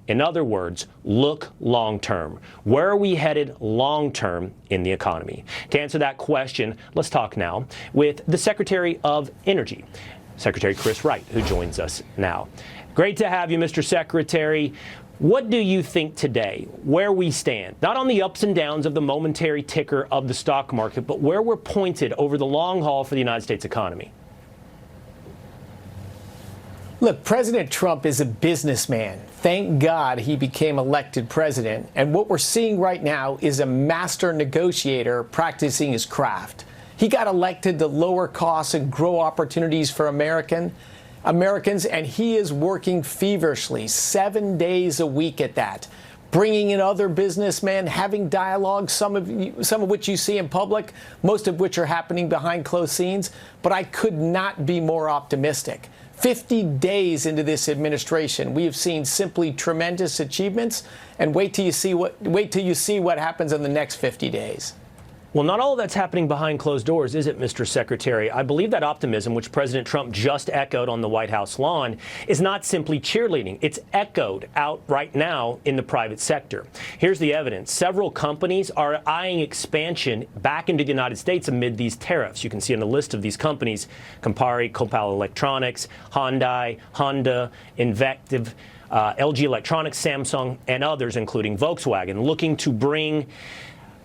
In other words, look long-term. Where are we headed long-term in the economy? To answer that question, let's talk now with the Secretary of Energy, Secretary Chris Wright, who joins us now. Great to have you, Mr. Secretary. What do you think today, where we stand, not on the ups and downs of the momentary ticker of the stock market, but where we're pointed over the long haul for the United States economy? Look, President Trump is a businessman. Thank God he became elected president. And what we're seeing right now is a master negotiator practicing his craft. He got elected to lower costs and grow opportunities for Americans, and he is working feverishly, 7 days a week at that, bringing in other businessmen, having dialogue, some of which you see in public, most of which are happening behind closed scenes. But I could not be more optimistic. 50 days into this administration, we have seen simply tremendous achievements, and wait till you see what happens in the next 50 days. Well, not all of that's happening behind closed doors, is it, Mr. Secretary? I believe that optimism, which President Trump just echoed on the White House lawn, is not simply cheerleading. It's echoed out right now in the private sector. Here's the evidence. Several companies are eyeing expansion back into the United States amid these tariffs. You can see on the list of these companies, Campari, Copal Electronics, Hyundai, Honda, Invective, LG Electronics, Samsung, and others, including Volkswagen, looking to bring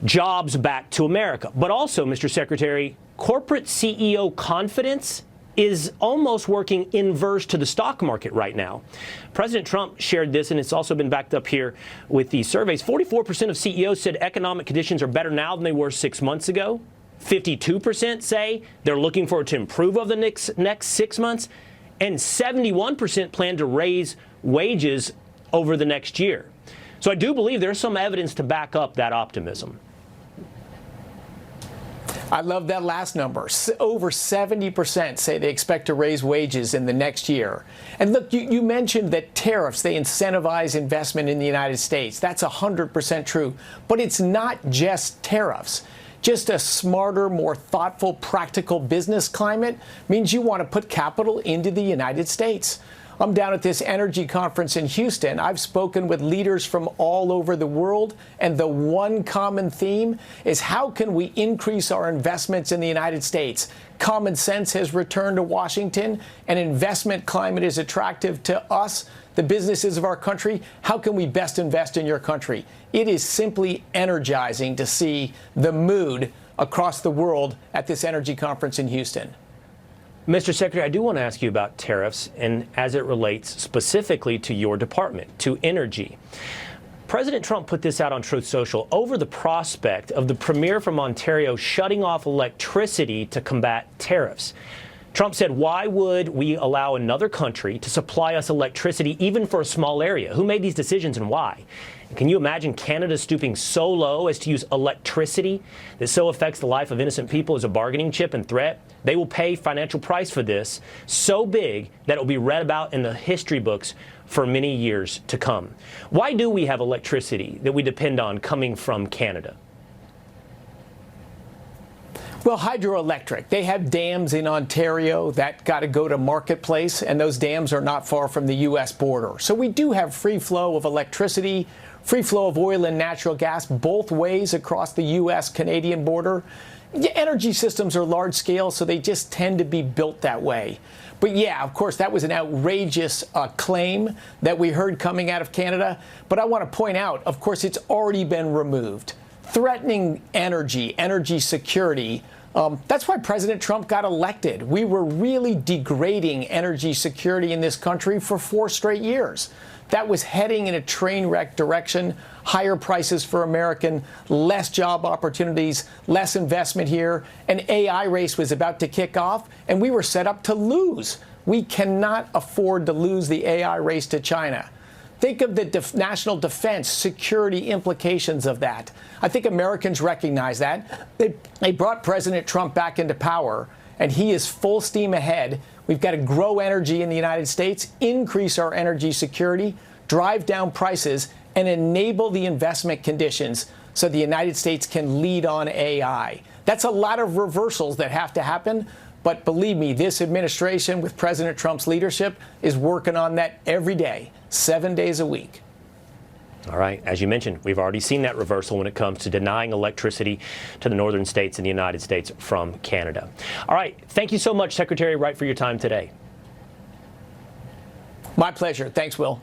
jobs back to America. But also, Mr. Secretary, corporate CEO confidence is almost working inverse to the stock market right now. President Trump shared this, and it's also been backed up here with these surveys. 44% of CEOs said economic conditions are better now than they were 6 months ago. 52% say they're looking forward to improve over the next 6 months. And 71% plan to raise wages over the next year. So I do believe there's some evidence to back up that optimism. I love that last number. Over 70% say they expect to raise wages in the next year. And look, you mentioned that tariffs, they incentivize investment in the United States. That's 100% true. But it's not just tariffs. Just a smarter, more thoughtful, practical business climate means you want to put capital into the United States. I'm down at this energy conference in Houston. I've spoken with leaders from all over the world, and the one common theme is how can we increase our investments in the United States? Common sense has returned to Washington, and investment climate is attractive to us, the businesses of our country. How can we best invest in your country? It is simply energizing to see the mood across the world at this energy conference in Houston. Mr. Secretary, I do want to ask you about tariffs and as it relates specifically to your department, to energy. President Trump put this out on Truth Social over the prospect of the premier from Ontario shutting off electricity to combat tariffs. Trump said, why would we allow another country to supply us electricity even for a small area? Who made these decisions and why? Can you imagine Canada stooping so low as to use electricity that so affects the life of innocent people as a bargaining chip and threat? They will pay financial price for this so big that it will be read about in the history books for many years to come. Why do we have electricity that we depend on coming from Canada? Well, hydroelectric. They have dams in Ontario that got to go to marketplace, and those dams are not far from the U.S. border. So we do have free flow of electricity, free flow of oil and natural gas both ways across the U.S.-Canadian border. Energy systems are large scale, so they just tend to be built that way. But yeah, of course, that was an outrageous claim that we heard coming out of Canada. But I want to point out, of course, it's already been removed. Threatening energy security. That's why President Trump got elected. We were really degrading energy security in this country for 4 straight years. That was heading in a train wreck direction, higher prices for American, less job opportunities, less investment here. An AI race was about to kick off, and we were set up to lose. We cannot afford to lose the AI race to China. Think of the national defense security implications of that. I think Americans recognize that. They brought President Trump back into power, and he is full steam ahead. We've got to grow energy in the United States, increase our energy security, drive down prices, and enable the investment conditions so the United States can lead on AI. That's a lot of reversals that have to happen. But believe me, this administration with President Trump's leadership is working on that every day, 7 days a week. All right. As you mentioned, we've already seen that reversal when it comes to denying electricity to the northern states in the United States from Canada. All right. Thank you so much, Secretary Wright, for your time today. My pleasure. Thanks, Will.